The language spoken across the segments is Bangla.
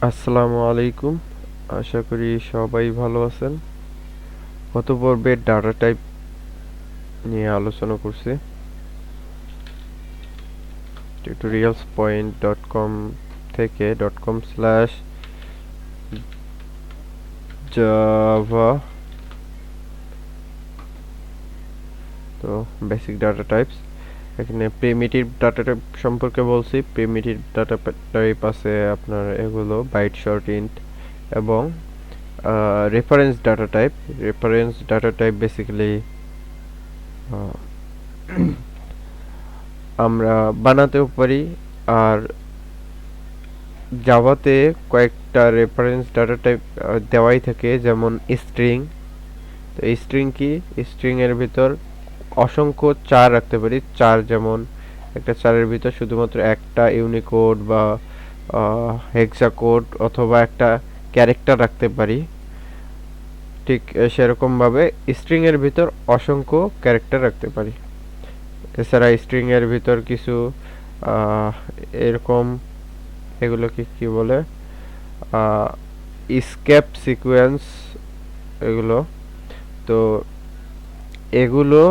আসসালামু আলাইকুম। আশা করি সবাই ভালো আছেন। গত পর্বে ডাটা টাইপ নিয়ে আলোচনা করছি tutorialspoint.com থেকে .com/java। তো বেসিক ডাটা টাইপস, এখানে প্রিমিটিভ ডাটা টাইপ সম্পর্কে বলছি। প্রিমিটিভ ডাটা টাইপ আছে আপনার এগুলো বাইট শর্ট ইন্ট এবং reference data type. Reference data type basically আমরা বানাতেও পারি, আর জাভাতে কয়েকটা রেফারেন্স ডাটা টাইপ দেওয়াই থাকে, যেমন স্ট্রিং। তো স্ট্রিং কি? স্ট্রিং এর ভিতর অসংখ্য চার রাখতে পারি। চার যেমন একটা চারের ভিতর শুধুমাত্র একটা ইউনিকোড বা হেক্সা কোড অথবা একটা ক্যারেক্টার রাখতে পারি। ঠিক সেরকম ভাবে স্ট্রিং এর ভিতর অসংখ্য ক্যারেক্টার রাখতে পারি। এছাড়া স্ট্রিং এর ভিতর কিছু আহ, এরকম এগুলোকে কি বলে, স্কেপ সিকোয়েন্স এগুলো। তো এগুলো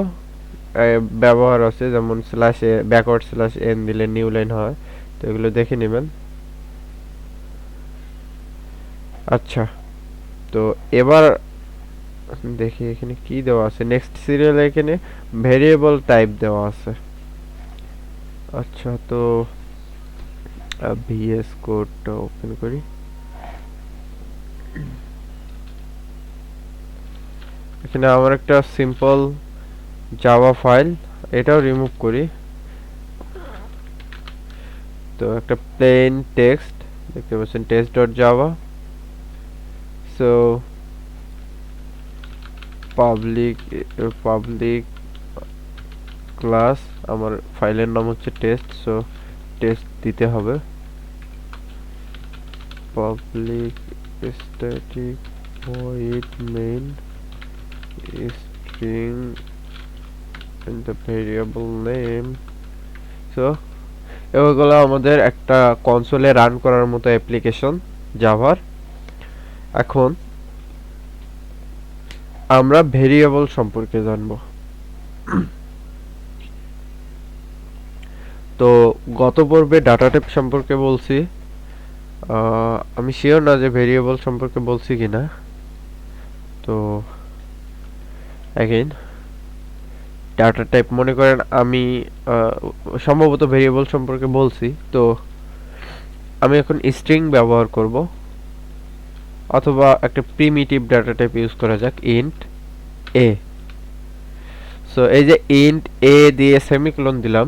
ব্যবহার আছে, যেমন স্ল্যাশ এ ব্যাকওয়ার্ড স্ল্যাশ এন দিলে নিউ লাইন হয়। তো এগুলো দেখে নেবেন। আচ্ছা, তো এবার দেখি এখানে কি দেওয়া আছে। নেক্সট সিরিয়ালে এখানে ভেরিয়েবল টাইপ দেওয়া আছে। আচ্ছা, তো ভিএস কোডটা ওপেন করি। এখানে আমার একটা সিম্পল জাভা ফাইল, এটাও রিমুভ করি। তো একটা প্লেন টেক্সট দেখতে পাচ্ছেন, text dot Java. So public class, আমার ফাইলের নাম হচ্ছে টেস্ট, সো টেস্ট দিতে হবে। Public static void main string and the variable name। So এগুলো আমাদের একটা কনসোলে রান করার মতো অ্যাপ্লিকেশন জাভার। এখন আমরা ভেরিয়েবল সম্পর্কে জানব। তো গত পর্বে ডাটা টাইপ সম্পর্কে বলছি, আমি শিওর না যে ভেরিয়েবল সম্পর্কে বলছি কিনা। তো অ্যাগেইন ডাটা টাইপ, মনে করেন আমি সম্ভবত ভেরিয়েবল সম্পর্কে বলছি। তো আমি এখন স্ট্রিং ব্যবহার করব, অথবা একটা প্রিমিটিভ ডাটা টাইপ ইউজ করা যাক, ইন্ট এ। সো এই যে ইন্ট এ দিয়ে সেমিকোলন দিলাম,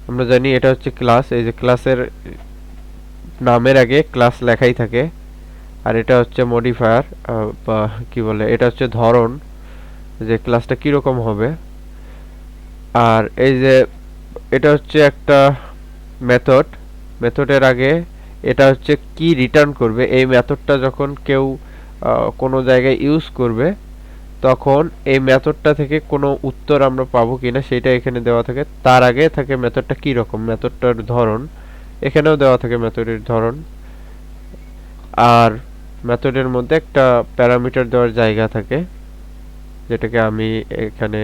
আমরা জানি এটা হচ্ছে ক্লাস। এই যে ক্লাসের নামের আগে ক্লাস লেখাই থাকে, আর এটা হচ্ছে মডিফায়ার বা কি বলে, এটা হচ্ছে ধরন, যে ক্লাসটা কিরকম হবে। আর এই যে এটা হচ্ছে একটা মেথড, মেথডের আগে এটা হচ্ছে কি রিটার্ন করবে। এই মেথডটা যখন কেউ কোনো জায়গায় ইউজ করবে, তখন এই মেথডটা থেকে কোনো উত্তর আমরা পাবো কিনা সেটা এখানে দেওয়া থাকে। তার আগে থাকে মেথডটা কি রকম, মেথডটার ধরন এখানেও দেওয়া থাকে, মেথডের ধরন। আর মেথডের মধ্যে একটা প্যারামিটার দেওয়ার জায়গা থাকে, যেটাকে আমি এখানে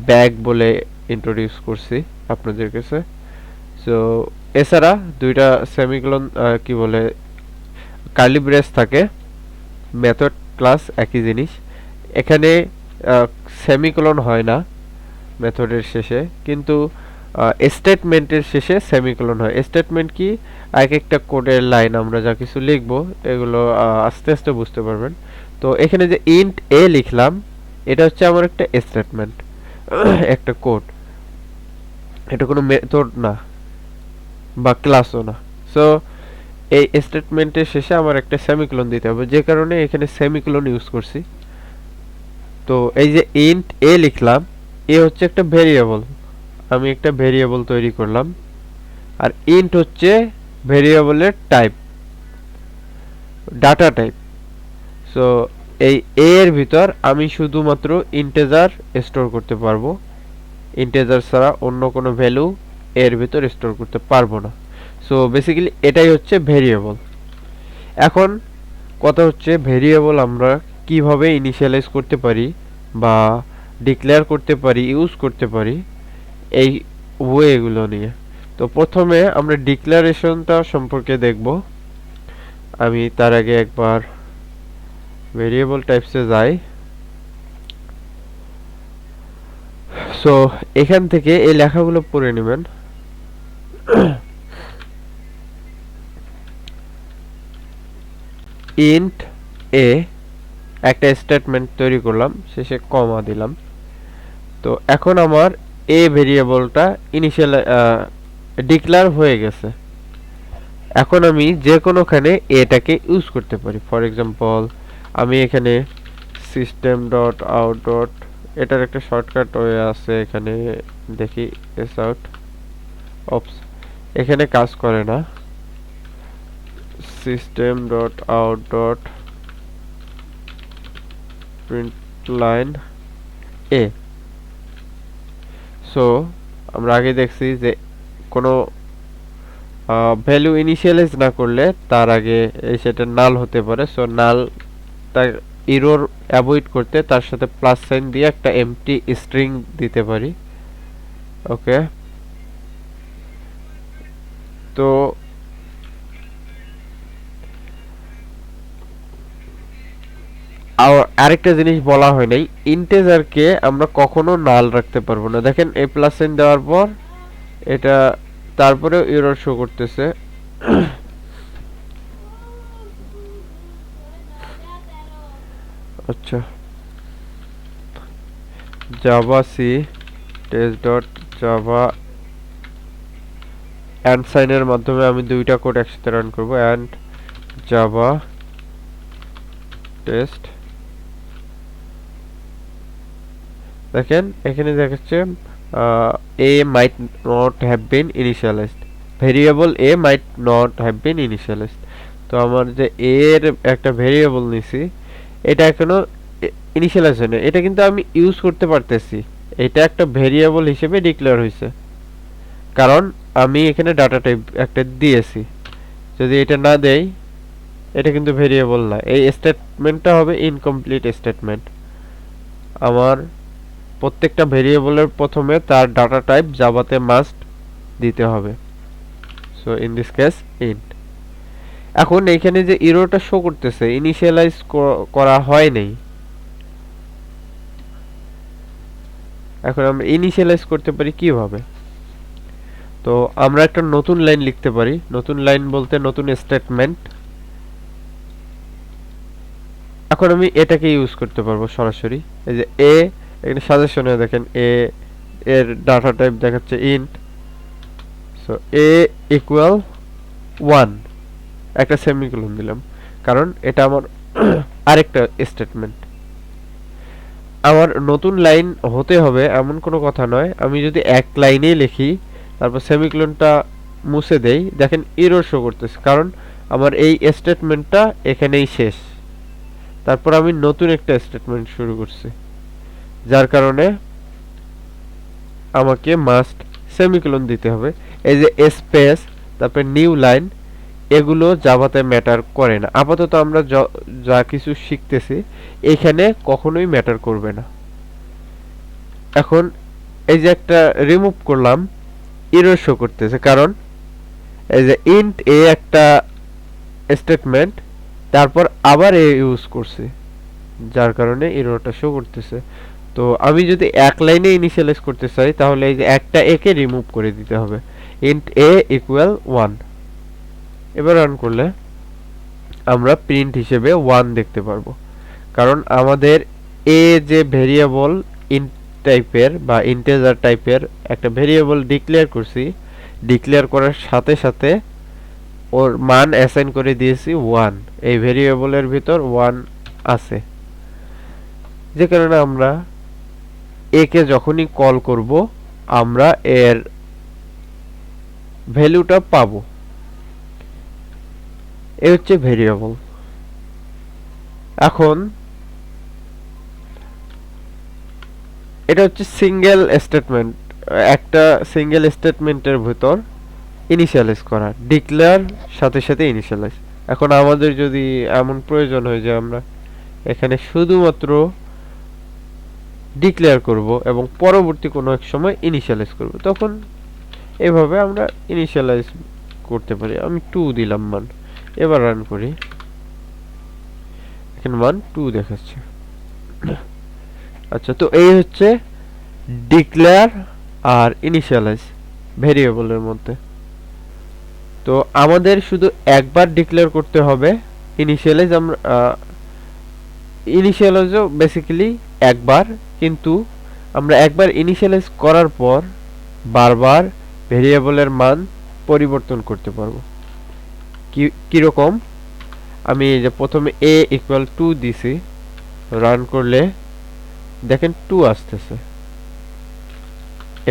ব্যাগ বলে ইন্ট্রোডিউস করছি আপনাদের কাছে। সো এছাড়া দুইটা সেমিকোলন কি বলে কার্লি ব্রেস থাকে। মেথড ক্লাস একই জিনিস। এখানে সেমিকোলন হয় না মেথডের শেষে, কিন্তু স্টেটমেন্টের শেষে সেমিকোলন হয়। স্টেটমেন্ট কি? এক একটা কোডের লাইন আমরা যা কিছু লিখব, এগুলো আস্তে আস্তে বুঝতে পারবেন। তো এখানে যে ইন্ট এ লিখলাম, এটা হচ্ছে আমার একটা স্টেটমেন্ট, একটা কোড। এটা কোনো মেথড না বা ক্লাসও না। সো এই স্টেটমেন্টের শেষে আমার একটা সেমিকোলন দিতে হবে, যে কারণে এখানে সেমিকোলন ইউজ করছি। তো এই যে ইন্ট এ লিখলাম, এ হচ্ছে একটা ভেরিয়েবল, আমি একটা ভেরিয়েবল তৈরি করলাম। আর ইন্ট হচ্ছে ভেরিয়েবলের টাইপ, ডাটা টাইপ। সো এই এ এর ভিতর আমি শুধুমাত্র ইন্টেজার স্টোর করতে পারবো, ইন্টেজার ছাড়া অন্য কোনো ভ্যালু এর ভিতর স্টোর করতে পারবো না। সো বেসিক্যালি এটাই হচ্ছে ভেরিয়েবল। এখন কথা হচ্ছে ভেরিয়েবল আমরা কিভাবে ইনিশিয়ালাইজ করতে পারি বা ডিক্লেয়ার করতে পারি, ইউজ করতে পারি, এই ওয়েগুলো নিয়ে। তো প্রথমে আমরা ডিক্লারেশনটা সম্পর্কে দেখব। আমি তার আগে একবার ভেরিয়েবল টাইপসে যাই। সো এখান থেকে এই লেখাগুলো পড়ে নেবেন। ইন্ট এ একটা স্টেটমেন্ট তৈরি করলাম, শেষে কমা দিলাম। তো এখন আমার এ ভেরিয়েবলটা ইনিশিয়াল ডিক্লেয়ার হয়ে গেছে। এখন আমি যে কোনোখানে এটাকে ইউজ করতে পারি। ফর এক্সাম্পল আমি এখানে সিস্টেম ডট আউট ডট, এটার একটা শর্টকাট ওয়ে আছে, এখানে দেখি এস আউট, অপস এখানে কাজ করে না। System dot out dot print line এ। সো আমরা আগে দেখছি যে কোনো ভ্যালু ইনিশিয়ালাইজ না করলে তার আগে সেটা নাল হতে পারে। সো নাল তার এরর অ্যাভয়েড করতে তার সাথে প্লাস সাইন দিয়ে একটা এমটি স্ট্রিং দিতে পারি। ওকে, তো আরেকটা জিনিস বলা হয় নাই, ইন্টিজারকে আমরা কখনো নাল রাখতে পারবো না। দেখেন এই প্লাস সাইন দেওয়ার পর এটা তারপরেও এরর শো করতেছে। আচ্ছা, javac test dot Java and সাইনের মাধ্যমে আমি দুইটা কোড একসাথে রান করব। এন্ড জাভা টেস্ট, দেখেন এখানে দেখাচ্ছে a might not have been initialized, variable a might not have been initialized। তো আমার যে a এর একটা ভেরিয়েবল নিছি, এটা এখনো ইনিশিয়ালাইজ হয়নি, এটা কিন্তু আমি ইউজ করতে পারতেছি। এটা একটা ভেরিয়েবল হিসেবে ডিক্লেয়ার হয়েছে, কারণ আমি এখানে ডাটা টাইপ একটা দিয়েছি। যদি এটা না দেই, এটা কিন্তু ভেরিয়েবল না, এই স্টেটমেন্টটা হবে ইনকমপ্লিট স্টেটমেন্ট। আমার প্রত্যেকটা ভেরিয়েবলের প্রথমে তার ডাটা টাইপ জাভাতে মাস্ট দিতে হবে। So in this case int. এখন এইখানে যে এররটা শো করতেছে ইনিশিয়ালাইজ করা হয় নাই, এখন আমরা ইনিশিয়ালাইজ করতে পারি কিভাবে? তো আমরা একটা নতুন লাইন লিখতে পারি। নতুন লাইন বলতে নতুন স্টেটমেন্ট। এখন আমি এটাকে ইউজ করতে পারবো সরাসরি। এই যে এ, এখানে সাজেশনে দেখেন এ এর ডাটা টাইপ দেখাচ্ছে ইন্ট। সো এ ইকুয়াল 1, একটা সেমিকোলন দিলাম, কারণ এটা আমার আরেকটা স্টেটমেন্ট। আমার নতুন লাইন হতে হবে এমন কোনো কথা নয়। আমি যদি এক লাইনেই লিখি তারপর সেমিকোলনটা মুছে দেই, দেখেন এরর শো করতেছে, কারণ আমার এই স্টেটমেন্টটা এখানেই শেষ। তারপর আমি নতুন একটা স্টেটমেন্ট শুরু করছি, যার কারণে আমাকে মাস্ট সেমিকোলন দিতে হবে। এই যে স্পেস তারপর নিউ লাইন, এগুলো জাভাতে ম্যাটার করে না। আপাতত আমরা যা কিছু শিখতেছি এখানে কখনোই ম্যাটার করবে না। এখন এই যে একটা রিমুভ করলাম, এরর শো করতেছে, কারণ এই যে ইন্ট এ একটা স্টেটমেন্ট, তারপর আবার এ ইউজ করছে, যার কারণে এররটা শো করতেছে। তো আমি যদি এক লাইনে ইনিশিয়ালাইজ করতে চাই, তাহলে এই যে একটা একে রিমুভ করে দিতে হবে। ইন্ট এ ইকুয়াল 1। এবার রান করলে আমরা প্রিন্ট হিসেবে 1 দেখতে পারবো, কারণ আমাদের এ যে ভেরিয়েবল ইন্ট টাইপের বা ইন্টিজার টাইপের একটা ভেরিয়েবল ডিক্লেয়ার করছি, ডিক্লেয়ার করার সাথে সাথে ওর মান অ্যাসাইন করে দিয়েছি 1। এই ভেরিয়েবলের ভিতর 1 আছে, যে কারণে আমরা একে যখনই কল করব আমরা এর ভ্যালুটা পাবো। এই হচ্ছে ভেরিয়েবল। এখন এটা হচ্ছে সিঙ্গেল স্টেটমেন্ট, একটা সিঙ্গেল স্টেটমেন্টের ভিতর ইনিশিয়ালাইজ করা, ডিক্লেয়ার সাথে সাথে ইনিশিয়ালাইজ। এখন আমাদের যদি এমন প্রয়োজন হয় যে আমরা এখানে শুধুমাত্র ডিক্লেয়ার করব এবং পরবর্তী কোনো এক সময় ইনিশিয়ালাইজ করব, তখন এভাবে আমরা ইনিশিয়ালাইজ করতে পারি। আমি 2 দিলাম মান, এবার রান করি, এখানে মান 2 দেখাচ্ছে। আচ্ছা, তো এই হচ্ছে ডিক্লেয়ার আর ইনিশিয়ালাইজ ভেরিয়েবলের মধ্যে। তো আমাদের শুধু একবার ডিক্লেয়ার করতে হবে, ইনিশিয়ালাইজ আমরা ইনিশিয়ালাইজও বেসিক্যালি একবার, কিন্তু আমরা একবার ইনিশিয়ালাইজ করার পর বারবার ভেরিয়েবলের মান পরিবর্তন করতে পারবো। কিরকম, আমি এই যে প্রথমে a ইকুয়াল 2 দিছি, রান করলে দেখেন 2 আসতেছে।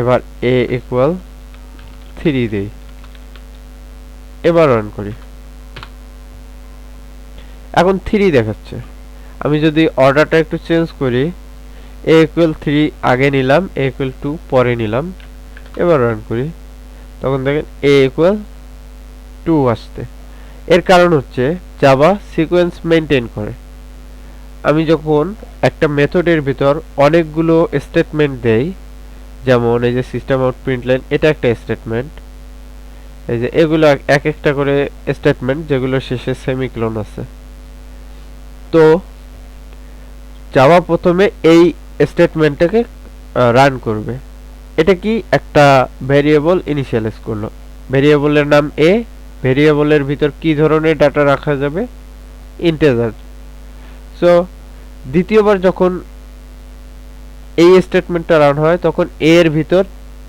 এবার a ইকুয়াল 3 দেই, এবার রান করি, এখন 3 দেখাচ্ছে। আমি যদি অর্ডারটা একটু চেঞ্জ করি, a ইকুয়াল 3 আগে নিলাম, a ইকুয়াল 2 পরে নিলাম, এবার রান করি, তখন দেখেন a ইকুয়াল 2 আসছে। এর কারণ হচ্ছে জাভা সিকোয়েন্স মেইনটেইন করে। আমি যখন একটা মেথডের ভিতর অনেকগুলো স্টেটমেন্ট দেই, যেমন এই যে সিস্টেম আউট প্রিন্টলাইন, এটা একটা স্টেটমেন্ট, এই যে এগুলো এক একটা করে স্টেটমেন্ট যেগুলো শেষে সেমিকোলন আছে। তো জাভা প্রথমে এই স্টেটমেন্টটাকে রান করবে। এটা কি একটা ভেরিয়েবল ইনিশিয়ালাইজ করলো, ভেরিয়েবলের নাম a, ভেরিয়েবলের ভিতর কি ধরনের ডাটা রাখা যাবে, ইন্টিজার। সো দ্বিতীয়বার যখন এই স্টেটমেন্টটা রান হয় তখন a এর ভিতর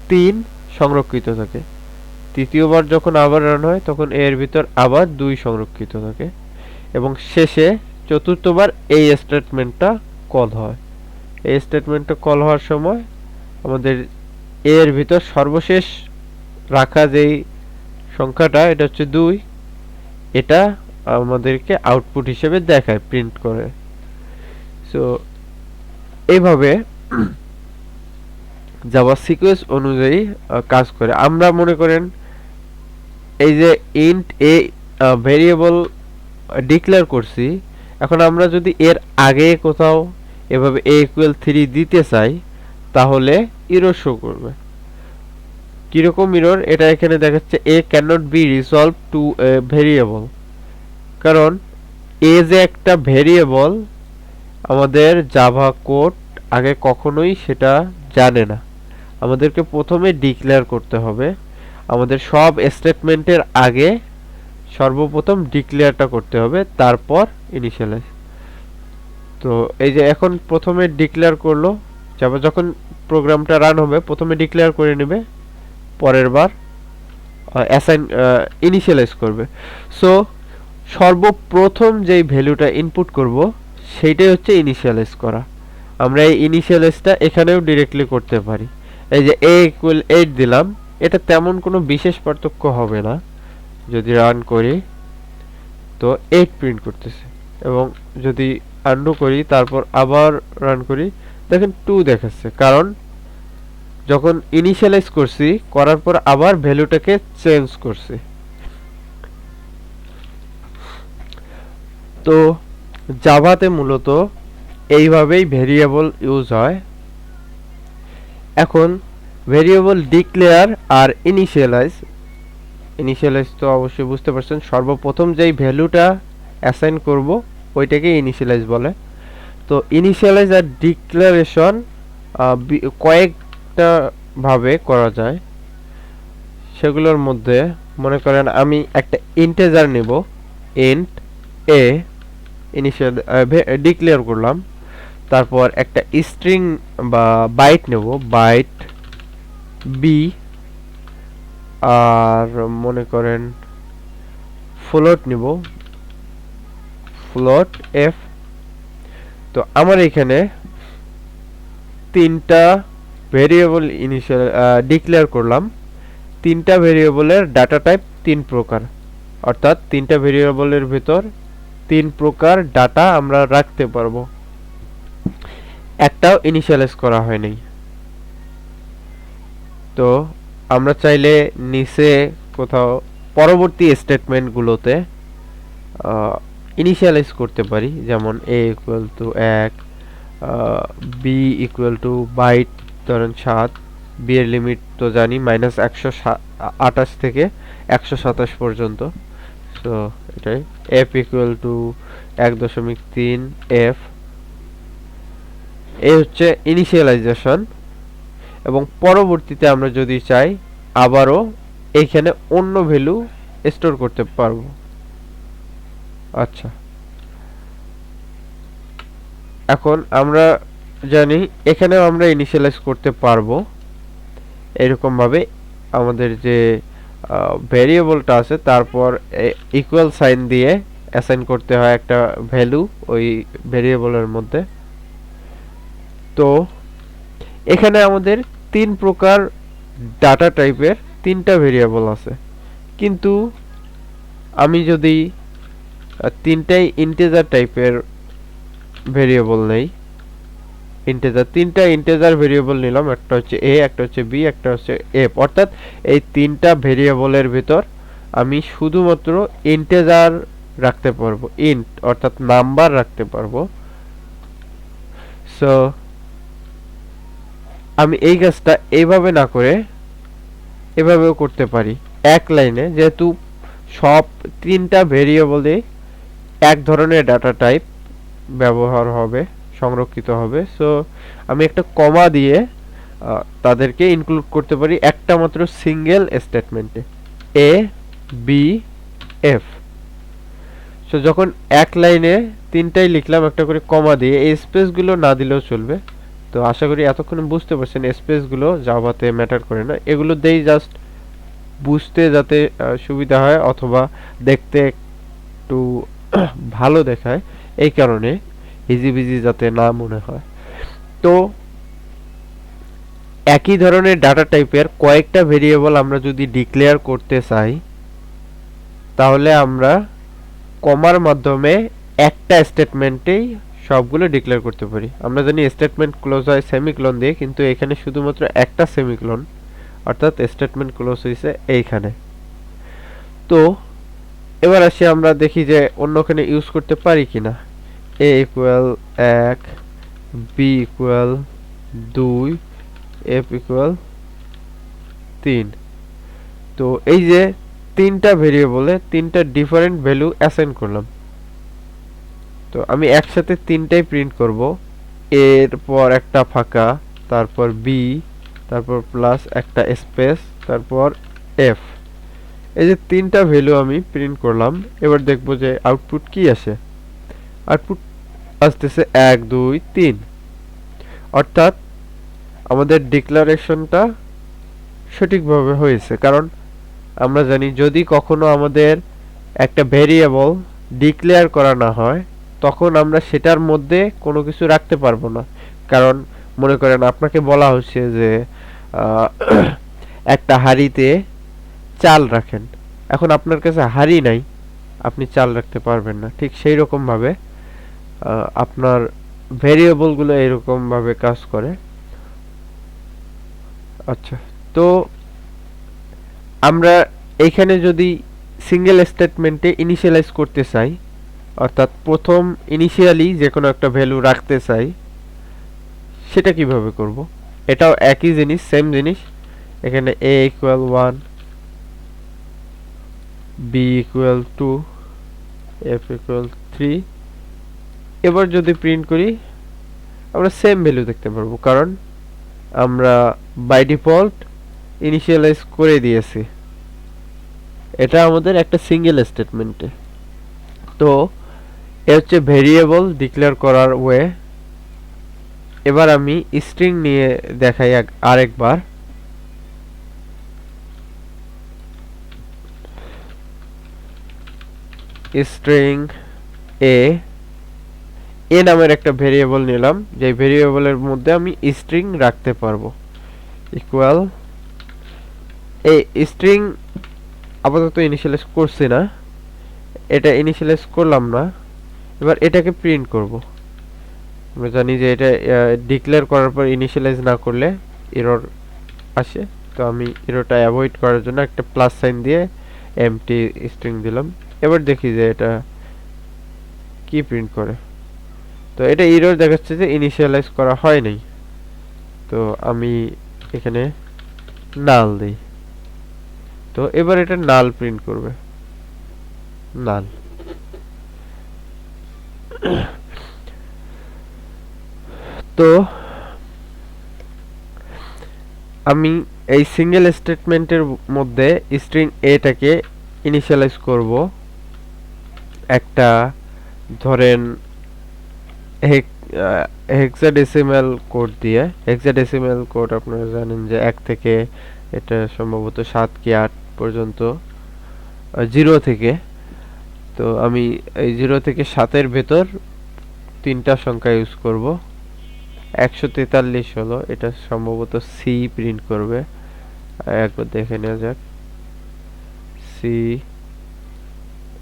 3 সংরক্ষিত থাকে, তৃতীয়বার যখন আবার রান হয় তখন a এর ভিতর আবার 2 সংরক্ষিত থাকে, এবং শেষে চতুর্থবার এই স্টেটমেন্টটা কল হয়। এই স্টেটমেন্টটা কল হওয়ার সময় আমাদের a এর ভিতর সর্বশেষ রাখা যেই সংখ্যাটা, এটা হচ্ছে 2, এটা আমাদেরকে আউটপুট হিসেবে দেখায়, প্রিন্ট করে। সো এইভাবে জাভা সিকোয়েন্স অনুযায়ী কাজ করে। আমরা মনে করেন এই যে ইন্ট a ভেরিয়েবল ডিক্লেয়ার করছি, এখন আমরা যদি এর আগে কোথাও এভাবে a ইকুয়াল 3 দিতে চাই, তাহলে এরর শো করবে। কিরকম এরর, এটা এখানে দেখাচ্ছে a cannot be resolved to a variable, কারণ a যে একটা ভেরিয়েবল, আমাদের জাভা কোড আগে কখনোই সেটা জানে না। আমাদেরকে প্রথমে ডিক্লেয়ার করতে হবে, আমাদের সব স্টেটমেন্টের আগে সর্বপ্রথম ডিক্লেয়ারটা করতে হবে, তারপর ইনিশিয়ালাইজ। তো এই যে এখন প্রথমে ডিক্লেয়ার করলো, জাভা যখন প্রোগ্রামটা রান হবে প্রথমে ডিক্লেয়ার করে নেবে, পরের বার অ্যাসাইন ইনিশিয়ালাইজ করবে। সো সর্বপ্রথম যেই ভ্যালুটা ইনপুট করব সেইটাই হচ্ছে ইনিশিয়ালাইজ করা। আমরা এই ইনিশিয়ালাইজটা এখানেও ডিরেক্টলি করতে পারি। এই যে a ইকুয়াল 8 দিলাম, এটা তেমন কোনো বিশেষ পার্থক্য হবে না। যদি রান করি তো 8 প্রিন্ট করতেছে, এবং যদি আনডু করি তারপর আবার রান করি, দেখেন 2 দেখাচ্ছে, কারণ যখন ইনিশিয়ালাইজ করছি করার পর আবার ভ্যালুটাকে চেঞ্জ করছি। তো জাভাতে মূলত এইভাবেই ভেরিয়েবল ইউজ হয়। এখন ভেরিয়েবল ডিক্লেয়ার আর ইনিশিয়ালাইজ তো অবশ্যই বুঝতে পারছেন, সর্বপ্রথম যেই ভ্যালুটা অ্যাসাইন করব ওইটাকে ইনিশিয়ালাইজ বলে। তো ইনিশিয়ালাইজ আর ডিক্লারেশন কয়েকটা ভাবে করা যায়, সেগুলোর মধ্যে মনে করেন আমি একটা ইন্টিজার নেব, ইন্ট a ইনিশিয়াল ডিক্লেয়ার করলাম, তারপর একটা স্ট্রিং বা বাইট নেব, বাইট b, আর মনে করেন ফ্লোট নিব, ফ্লোট f। তো আমার এখানে তিনটা ভেরিয়েবল ইনিশিয়াল ডিক্লেয়ার করলাম, তিনটা ভেরিয়েবলের ডাটা টাইপ 3 প্রকার, অর্থাৎ তিনটা ভেরিয়েবলের ভিতর 3 প্রকার ডাটা আমরা রাখতে পারবো, একটাও ইনিশিয়ালাইজ করা হয়নি। তো আমরা চাইলে নিচে কোথাও পরবর্তী স্টেটমেন্টগুলোতে ইনিশিয়ালাইজ করতে পারি, যেমন a equal to 1, b equal to byte ধরেন 7, b এর লিমিট তো জানি -128 থেকে 127 পর্যন্ত। সো এটাই f ইকুয়াল টু 1.3 f। এই হচ্ছে ইনিশিয়ালাইজেশন। এবং পরবর্তীতে আমরা যদি চাই আবারও এইখানে অন্য ভ্যালু স্টোর করতে পারবো। আচ্ছা, এখন আমরা জানি এখানেও আমরা ইনিশিয়ালাইজ করতে পারবো এরকম ভাবে। আমাদের যে ভেরিয়েবলটা আছে তারপর ইকুয়াল সাইন দিয়ে অ্যাসাইন করতে হয় একটা ভ্যালু ওই ভেরিয়েবলের মধ্যে। তো এখানে আমাদের 3 প্রকার ডাটা টাইপের 3টা ভেরিয়েবল আছে, কিন্তু আমি যদি 3টাই ইন্টিজার টাইপের ভেরিয়েবল নেই, তিনটা ইন্টিজার ভেরিয়েবল নিলাম, একটা হচ্ছে a, একটা হচ্ছে b, একটা হচ্ছে f, অর্থাৎ এই 3টা ভেরিয়েবলের ভিতর আমি শুধুমাত্র ইন্টিজার রাখতে পারবো, ইন্ট অর্থাৎ নাম্বার রাখতে পারবো। সো আমি এই কাজটা এইভাবে না করে এভাবেও করতে পারি। এক লাইনে যেহেতু সব 3টা ভেরিয়েবলে এক ধরনের ডাটা টাইপ ব্যবহার হবে, সংরক্ষিত হবে, সো আমি একটা কমা দিয়ে তাদেরকে ইনক্লুড করতে পারি একটা মাত্র সিঙ্গেল স্টেটমেন্টে, a b f। সো যখন এক লাইনে 3টাই লিখলাম একটা করে কমা দিয়ে, এই স্পেসগুলো না দিলেও চলবে। তো আশা করি এতক্ষণ বুঝতে পারছেন স্পেসগুলো জাভাতে ম্যাটার করে না, এগুলো দেই জাস্ট বুঝতে যাতে সুবিধা হয় অথবা দেখতে একটু ভালো দেখায়, এই কারণে ইজি বিজি যাতে না মনে হয়। তো একই ধরনের ডাটা টাইপের কয়েকটা ভেরিয়েবল আমরা যদি ডিক্লেয়ার করতে চাই তাহলে আমরা কমার মাধ্যমে একটা স্টেটমেন্টেই সবগুলো ডিক্লেয়ার করতে পারি। আমরা জানি স্টেটমেন্ট ক্লোজ হয় সেমিকোলন দিয়ে, কিন্তু এখানে শুধুমাত্র একটা সেমিকোলন, অর্থাৎ স্টেটমেন্ট ক্লোজ হয়েছে এইখানে। তো এবার আসি আমরা দেখি যে অন্যখানে ইউজ করতে পারি কিনা। a equal 1, b equal 2, f equal 3। তো এই যে 3টা ভেরিয়েবলে 3টা ডিফারেন্ট ভ্যালু অ্যাসাইন করলাম। তো আমি একসাথে 3টাই প্রিন্ট করব, এরপর একটা ফাঁকা, তারপর b, তারপর প্লাস একটা স্পেস, তারপর f। এই যে 3টা ভ্যালু আমি প্রিন্ট করলাম। এবার দেখব যে আউটপুট কি আসে। আউটপুট আসতেছে 1 2 3, অর্থাৎ আমাদের ডিক্লারেশনটা সঠিকভাবে হয়েছে। কারণ আমরা জানি যদি কখনো আমাদের একটা ভেরিয়েবল ডিক্লেয়ার করা না হয় তখন আমরা সেটার মধ্যে কোনো কিছু রাখতে পারবো না। কারণ মনে করেন আপনাকে বলা হচ্ছে যে একটা হাঁড়িতে চাল রাখেন, এখন আপনার কাছে হাঁড়ি নাই, আপনি চাল রাখতে পারবেন না। ঠিক সেই রকম ভাবে আপনার ভেরিয়েবলগুলো এরকম ভাবে কাজ করে। আচ্ছা, তো আমরা এইখানে যদি সিঙ্গেল স্টেটমেন্টে ইনিশিয়ালাইজ করতে চাই, অর্থাৎ প্রথম ইনিশিয়ালি যে কোনো একটা ভ্যালু রাখতে চাই, সেটা কিভাবে করব? এটাও একই জিনিস, সেম জিনিস। এখানে a equal 1, b equal 2, f equal 3। এবার যদি প্রিন্ট করি আমরা সেম ভ্যালু দেখতে পারবো, কারণ আমরা বাই ডিফল্ট ইনিশিয়ালাইজ করে দিয়েছি। এটা আমাদের একটা সিঙ্গেল স্টেটমেন্টে। তো এ হচ্ছে ভেরিয়েবল ডিক্লেয়ার করার ওয়ে। এবার আমি স্ট্রিং নিয়ে দেখাই আরেকবার। স্ট্রিং এ নামের একটা ভেরিয়েবল নিলাম, যে ভেরিয়েবলের মধ্যে আমি স্ট্রিং রাখতে পারবো। ইকুয়াল এই স্ট্রিং আপাতত ইনিশিয়ালাইজ করছি না, এটা ইনিশিয়ালাইজ করলাম না। এবার এটাকে প্রিন্ট করব। আমরা জানি যে এটা ডিক্লেয়ার করার পর ইনিশিয়ালাইজ না করলে এরর আসে, তো আমি এররটা অ্যাভয়েড করার জন্য একটা প্লাস সাইন দিয়ে এমটি স্ট্রিং দিলাম। এবার দেখি যে এটা কি প্রিন্ট করে? তো এটা এরর দেখাচ্ছে যে ইনিশিয়ালাইজ করা হয় নাই। তো আমি এখানে নাল দেই। তো এবার এটা নাল প্রিন্ট করবে, নাল। তো আমি এই সিঙ্গেল স্টেটমেন্টের মধ্যে স্ট্রিং এটাকে ইনিশিয়ালাইজ করব একটা, ধরেন হেক্সাডেসিমাল কোড দিয়ে। হেক্সাডেসিমাল কোড আপনারা জানেন যে 1 থেকে এটা সম্ভবত 7 কি 8 পর্যন্ত, 0 থেকে। তো আমি এই 0 থেকে 7 এর ভেতর তিনটা সংখ্যা ইউজ করব। 143 হলো, এটা সম্ভবত সি প্রিন্ট করবে। একবার দেখে নেওয়া যাক। সি,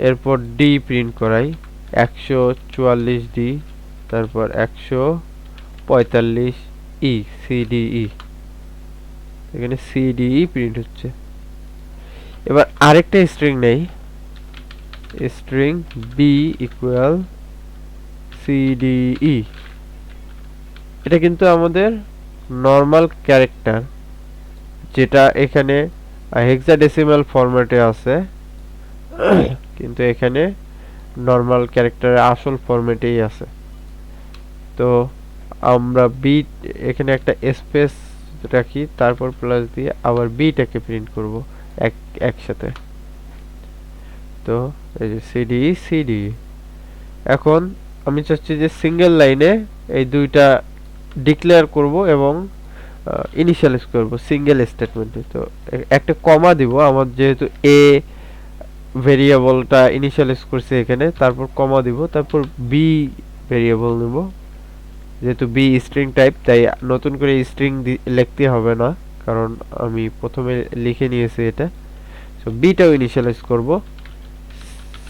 এরপর ডি প্রিন্ট করাই, 144 ডি, তারপর 145 ই, সিডিই। এখানে সিডিই প্রিন্ট হচ্ছে। এবার আরেকটা স্ট্রিং নেই, স্ট্রিং বি ইকুয়াল সিডিই। এটা কিন্তু আমাদের নর্মাল ক্যারেক্টার, যেটা এখানে হেক্সাডেসিমাল ফরম্যাটে আছে, কিন্তু এখানে নর্মাল ক্যারেক্টারের আসল ফরম্যাটেই আছে। তো আমরা বি, এখানে একটা স্পেস রাখি, তারপর প্লাস দিয়ে আবার বিটাকে প্রিন্ট করব একসাথে। তো এই যে সিডি সিডি। এখন আমি চাচ্ছি যে সিঙ্গেল লাইনে এই দুইটা ডিক্লেয়ার করব এবং ইনিশিয়ালাইজ করব সিঙ্গেল স্টেটমেন্টে। তো একটা কমা দিব, আমার যেহেতু এ ভেরিয়েবলটা ইনিশিয়ালাইজ করছে এখানে, তারপর কমা দিব, তারপর বি ভেরিয়েবল নেব। যেহেতু বি স্ট্রিং টাইপ, তাই নতুন করে স্ট্রিং লিখতে হবে না, কারণ আমি প্রথমে লিখে নিয়েছি এটা। সো বিটাও ইনিশিয়ালাইজ করব।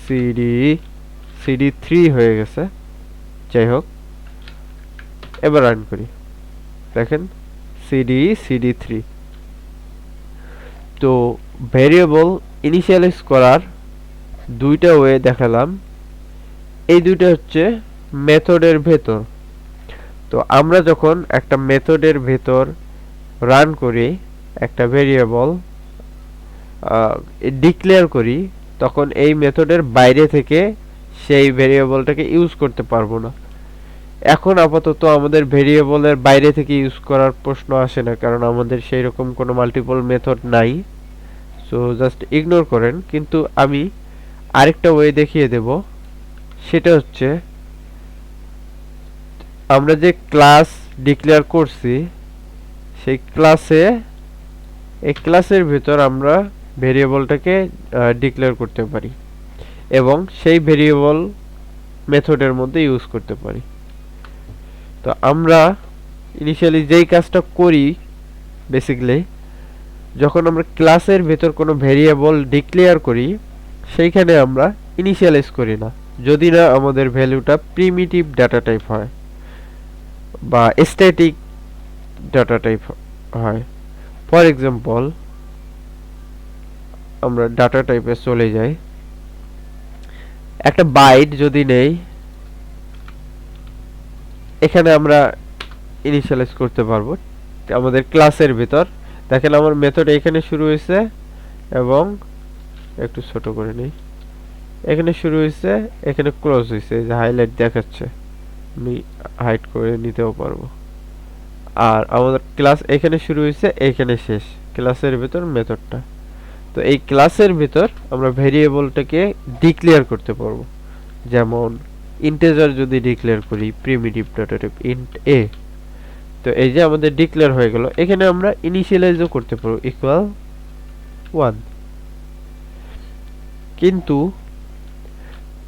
সিডি 3 হয়ে গেছে। যাই হোক, এবার রান করি, দেখেন সিডি 3। তো ভেরিয়েবল ইনিশিয়ালাইজ করার দুইটা ওয়ে দেখালাম। এই দুইটা হচ্ছে মেথডের ভেতর। তো আমরা যখন একটা মেথডের ভেতর রান করি, একটা ভেরিয়েবল ডিক্লেয়ার করি, তখন এই মেথডের বাইরে থেকে সেই ভেরিয়েবলটাকে ইউজ করতে পারবো না। এখন আপাতত আমাদের ভেরিয়েবলের বাইরে থেকে ইউজ করার প্রশ্ন আসে না, কারণ আমাদের সেই রকম কোনো মাল্টিপল মেথড নাই। সো জাস্ট ইগনোর করেন। কিন্তু আমি আরেকটা ওয়ে দেখিয়ে দেব, সেটা হচ্ছে আমরা যে ক্লাস ডিক্লেয়ার করছি, সেই ক্লাসের ভিতর আমরা ভেরিয়েবলটাকে ডিক্লেয়ার করতে পারি এবং সেই ভেরিয়েবল মেথডের মধ্যে ইউজ করতে পারি। তো আমরা ইনিশিয়ালি যেই কাজটা করি, বেসিক্যালি যখন আমরা ক্লাসের ভেতর কোনো ভেরিয়েবল ডিক্লেয়ার করি, সেইখানে আমরা ইনিশিয়ালাইজ করি না, যদি না আমাদের ভ্যালুটা প্রিমিটিভ ডাটা টাইপ হয় বা স্ট্যাটিক ডাটা টাইপ হয়। ফর এক্সাম্পল, আমরা ডাটা টাইপে চলে যাই। একটা বাইট যদি নেই, এখানে আমরা ইনিশিয়ালাইজ করতে পারবো আমাদের ক্লাসের ভিতর। দেখেন আমার মেথড এখানে শুরু হয়েছে এবং একটু ছোট করে নেই, এখানে শুরু হয়েছে, এখানে ক্লোজ হয়েছে, যে হাইলাইট দেখাচ্ছে, আমি হাইড করে নিতেও পারবো। আর আমাদের ক্লাস এখানে শুরু হয়েছে, এখানে শেষ, ক্লাসের ভিতর মেথডটা। তো এই ক্লাসের ভিতর আমরা ভেরিয়েবলটাকে ডিক্লেয়ার করতে পারবো। যেমন ইন্টিজার যদি ডিক্লেয়ার করি, প্রিমিটিভ ডাটা টাইপ ইন্ট এ, তো এই যে আমাদের ডিক্লেয়ার হয়ে গেল। এখানে আমরা ইনিশিয়ালাইজও করতে পারবো ইকুয়াল 1, কিন্তু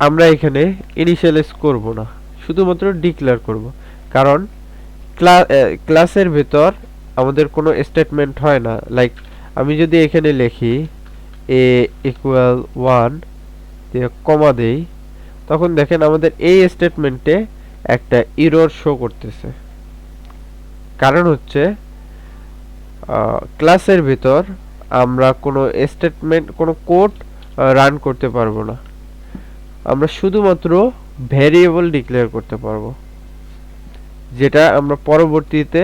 আমরা এখানে ইনিশিয়ালাইজ করব না, শুধুমাত্র ডিক্লেয়ার করব। কারণ ক্লাসের ভিতর আমাদের কোনো স্টেটমেন্ট হয় না। লাইক আমি যদি এখানে লিখি a ইকুয়াল 1 দিয়ে কমা দেই, তখন দেখেন আমাদের এই স্টেটমেন্টে একটা এরর শো করতেছে। কারণ হচ্ছে ক্লাসের ভিতর আমরা কোনো স্টেটমেন্ট, কোনো কোড রান করতে পারবো না। আমরা শুধুমাত্র ভেরিয়েবল ডিক্লেয়ার করতে পারবো, যেটা আমরা পরবর্তীতে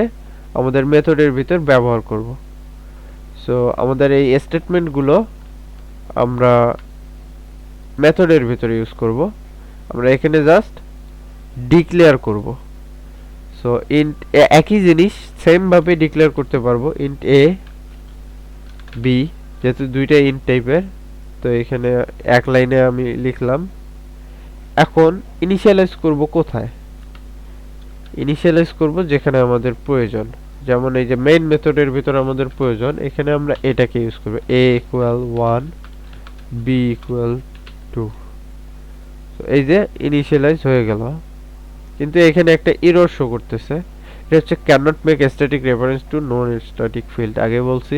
আমাদের মেথডের ভিতর ব্যবহার করব। সো আমাদের এই স্টেটমেন্টগুলো আমরা মেথডের ভিতরে ইউজ করব। আমরা এখানে জাস্ট ডিক্লেয়ার করব। সো ইন্ট একই জিনিস সেম ভাবে ডিক্লেয়ার করতে পারবো, ইন্ট এ বি, যেহেতু দুইটা ইন্ট টাইপের। তো এখানে এক লাইনে আমি লিখলাম। এখন ইনিশিয়ালাইজ করব কোথায়? ইনিশিয়ালাইজ করব যেখানে আমাদের প্রয়োজন। যেমন এই যে মেইন মেথডের ভিতর আমাদের প্রয়োজন, এখানে আমরা এটাকে ইউজ করব, a ইকুয়াল 1 b ইকুয়াল 2। তো এই যে ইনিশিয়ালাইজ হয়ে গেল, কিন্তু এখানে একটা এরর শো করতেছে। এটা হচ্ছে cannot make static reference to non static field. আগে বলছি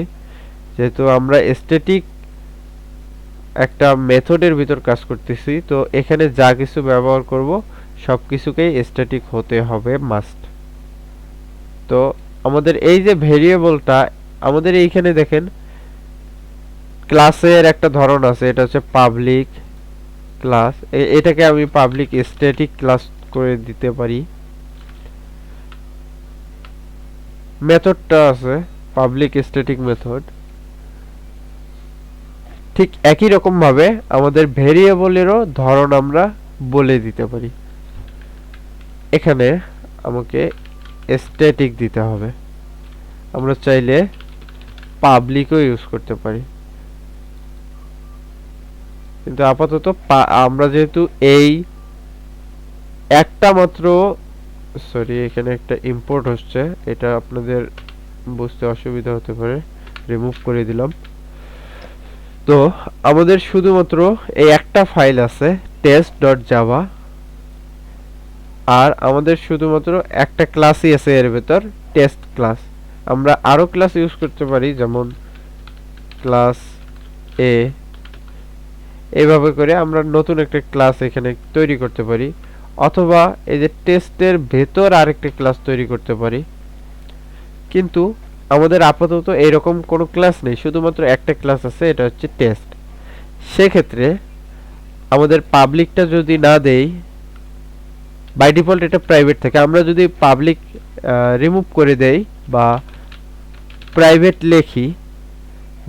যেহেতু আমরা স্ট্যাটিক একটা মেথডের ভিতর কাজ করতেছি, তো এখানে যা কিছু ব্যবহার করব সবকিছুকেই স্ট্যাটিক হতে হবে মাস্ট। তো আমাদের এই যে ভেরিয়েবলটা, আমাদের এইখানে দেখেন ক্লাসের একটা ধরন আছে, এটা হচ্ছে পাবলিক ক্লাস। এটাকে আমি পাবলিক স্ট্যাটিক ক্লাস করে দিতে পারি। মেথডটা আছে পাবলিক স্ট্যাটিক মেথড। ঠিক একই রকম ভাবে আমাদের ভেরিয়েবলেরও ধরন আমরা বলে দিতে পারি। এখানে আমাকে স্ট্যাটিক দিতে হবে। আমরা চাইলে পাবলিকও ইউজ করতে পারি, কিন্তু আপাতত আমরা যেহেতু এই একটা মাত্র, সরি এখানে একটা ইম্পোর্ট হচ্ছে, এটা আপনাদের বুঝতে অসুবিধা হতে পারে, রিমুভ করে দিলাম। তো আমাদের শুধুমাত্র এই একটা ফাইল আছে test.java, আর আমাদের শুধুমাত্র একটা ক্লাসই আছে এর ভেতর, টেস্ট ক্লাস। আমরা আরো ক্লাস ইউজ করতে পারি, যেমন ক্লাস এ। এইভাবে করে আমরা নতুন একটা ক্লাস এখানে তৈরি করতে পারি, অথবা এই যে টেস্টের ভেতর আরেকটা ক্লাস তৈরি করতে পারি। কিন্তু আমাদের আপাতত এরকম কোনো ক্লাস নেই, শুধুমাত্র একটা ক্লাস আছে, এটা হচ্ছে টেস্ট। সেক্ষেত্রে আমাদের পাবলিকটা যদি না দেই, বাই ডিফল্ট এটা প্রাইভেট থাকে। আমরা যদি পাবলিক রিমুভ করে দেই বা প্রাইভেট লিখি,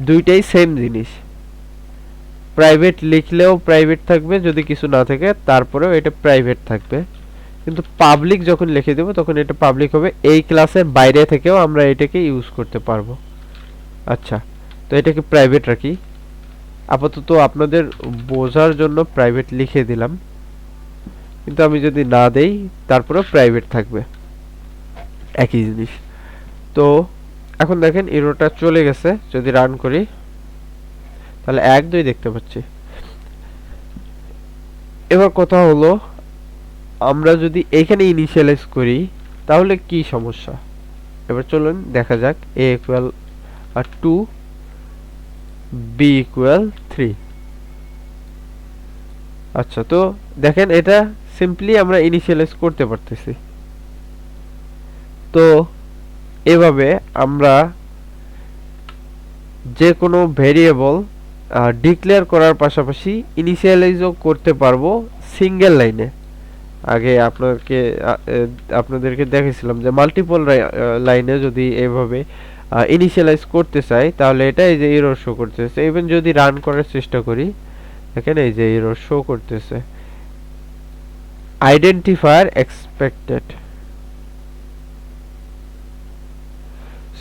দুইটাই সেম জিনিস। প্রাইভেট লিখলেও প্রাইভেট থাকবে, যদি কিছু না থাকে তারপরেও এটা প্রাইভেট থাকবে। কিন্তু পাবলিক যখন লিখে দেব তখন এটা পাবলিক হবে। এই ক্লাসের বাইরে থেকেও আমরা এটাকে ইউজ করতে পারবো। আচ্ছা, তো এটাকে প্রাইভেট রাখি। আপাতত আপনাদের বোঝার জন্য প্রাইভেট লিখে দিলাম, কিন্তু আমি যদি না দেই তারপরেও প্রাইভেট থাকবে, একই জিনিস। তো এখন দেখেন এররটা চলে গেছে। যদি রান করি তাহলে 1 2 দেখতে পাচ্ছি। এবার কথা হলো, আমরা যদি এখানে ইনিশিয়ালাইজ করি তাহলে কি সমস্যা? এবার চলুন দেখা যাক। a equal 2 b equal 3। আচ্ছা, তো দেখেন এটা সিম্পলি আমরা ইনিশিয়ালাইজ করতে পারতেছি। তো এভাবে আমরা যে কোনো ভেরিয়েবল ডিক্লেয়ার করার পাশাপাশি ইনিশিয়ালাইজও করতে পারবো সিঙ্গেল লাইনে। আগে আপনাদেরকে দেখেছিলাম যে মাল্টিপল লাইনে যদি এভাবে ইনিশিয়ালাইজ করতে চাই তাহলে এটা এই যে এরর শো করতেছে। ইভেন যদি রান করার চেষ্টা করি, দেখেন এই যে এরর শো করতেছে, আইডেন্টিফায়ার এক্সপেক্টেড।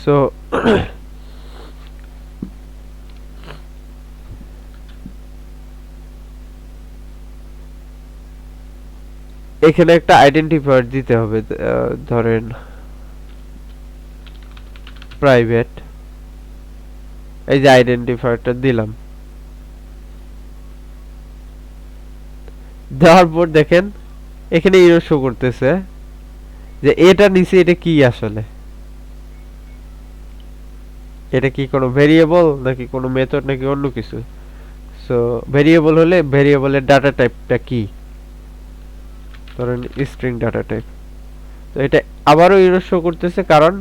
সো এখানে একটা আইডেন্টিফায়ার দিতে হবে, ধরেন প্রাইভেট। এই যে আইডেন্টিফায়ারটা দিলাম, দেওয়ার পর দেখেন এখানে এরর শো করতেছে যে এটা নিচে এটা কি, আসলে এটা কি কোনো ভেরিয়েবল নাকি কোনো মেথড নাকি অন্য কিছু। সো ভেরিয়েবল হলে ভেরিয়েবলের ডাটা টাইপটা কি, ধরেন স্ট্রিং ডাটা টাইপ। তো এটা আবারও এরর শো করতেছে, কারণ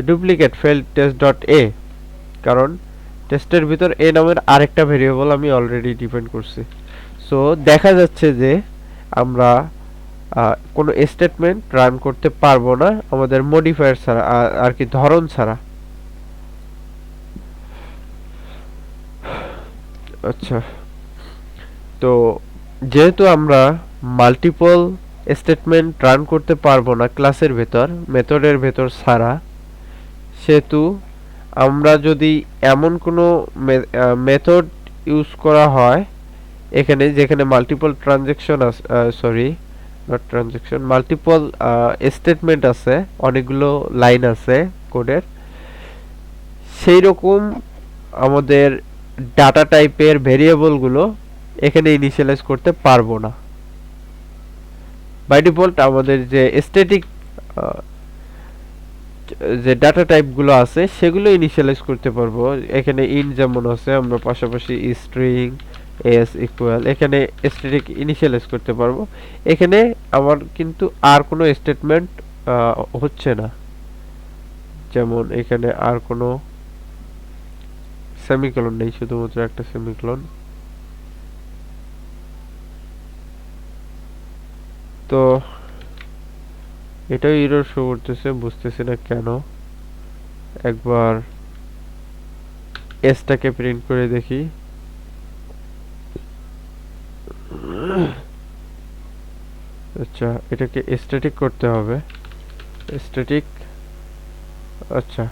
duplicate field test dot A, কারণ টেস্টের ভিতর এ নামের আরেকটা ভেরিয়েবল আমি অলরেডি ডিফাইন করছি। সো দেখা যাচ্ছে যে আমরা কোনো স্টেটমেন্ট রান করতে পারবো না আমাদের মডিফায়ার ছাড়া, আর কি ধরন ছাড়া। আচ্ছা, তো যেহেতু আমরা মাল্টিপল স্টেটমেন্ট রান করতে পারবো না ক্লাসের ভেতর, মেথডের ভেতর ছাড়া, সেহেতু আমরা যদি এমন কোনো মেথড ইউজ করা হয় এখানে, যেখানে মাল্টিপল ট্রানজ্যাকশন আছে, sorry not transaction, multiple statement আছে, অনেকগুলো লাইন আছে কোডের, সেই রকম আমাদের ডাটা টাইপের ভেরিয়েবলগুলো এখানে ইনিশিয়ালাইজ করতে পারবো না। বাই ডিফল্ট আমাদের যে স্ট্যাটিক যে ডাটা টাইপগুলো আছে সেগুলো ইনিশিয়ালাইজ করতে পারবো। এখানে ইন যেমন আছে, আমরা পাশাপাশি স্ট্রিং এস ইকুয়াল এখানে স্ট্যাটিক ইনিশিয়ালাইজ করতে পারবো। এখানে আমার কিন্তু আর কোনো স্টেটমেন্ট হচ্ছে না, যেমন এখানে আর কোনো সেমিকোলন নেই, শুধুমাত্র একটা সেমিকোলন। তো এটাও এরর শো করতেছে, বুঝতেছি না কেন। একবার এসটাকে প্রিন্ট করে দেখি। আচ্ছা, এটাকে স্ট্যাটিক করতে হবে, স্ট্যাটিক। আচ্ছা,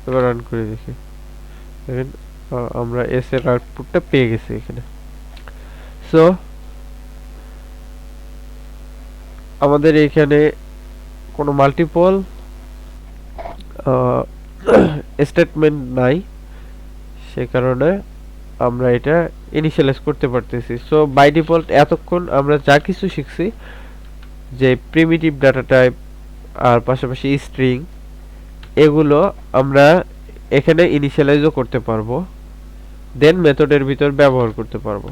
এবার রান করে দেখি। দেখেন আমরা এস এর আউটপুটটা পেয়ে গেছি এখানে। সো আমাদের এখানে কোনো মাল্টিপল স্টেটমেন্ট নাই, সে কারণে আমরা এটা ইনিশিয়ালাইজ করতে পারতেছি। সো বাই ডিফল্ট এতক্ষণ আমরা যা কিছু শিখছি, যে প্রিমিটিভ ডাটা টাইপ আর পাশাপাশি স্ট্রিং, এগুলো আমরা এখানে ইনিশিয়ালাইজও করতে পারবো, দেন মেথডের ভিতর ব্যবহার করতে পারবো।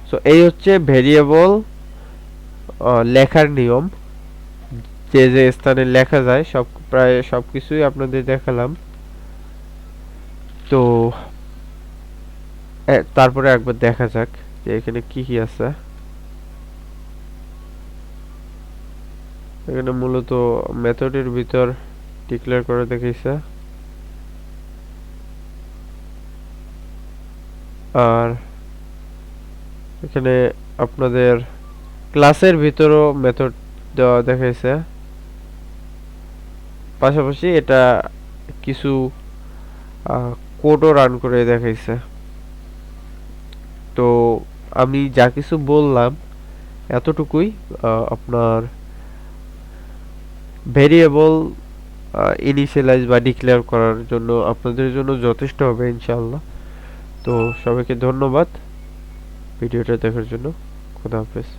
সো এই হচ্ছে ভেরিয়েবল লেখার নিয়ম, যে যে স্থানে লেখা যায় প্রায় সবকিছুই আপনাদের দেখালাম। তো তারপরে একবার দেখা যাক যে এখানে কি কি আছে। এখানে মূলত মেথডের ভিতর ডিক্লেয়ার করে দেখাইছে, আর এখানে আপনাদের ক্লাসের ভিতরও মেথড দেওয়া দেখাইছে। পাশাপাশি এটা কিছু কোডও রান করে দেখাইছে। তো আমি যা কিছু বললাম এতটুকুই আপনার ভেরিয়েবল ইনিশিয়ালাইজ বা ডিক্লেয়ার করার জন্য আপনাদের জন্য যথেষ্ট হবে ইনশাআল্লাহ। তো সবাইকে ধন্যবাদ ভিডিওটা দেখার জন্য। খোদা হাফেজ।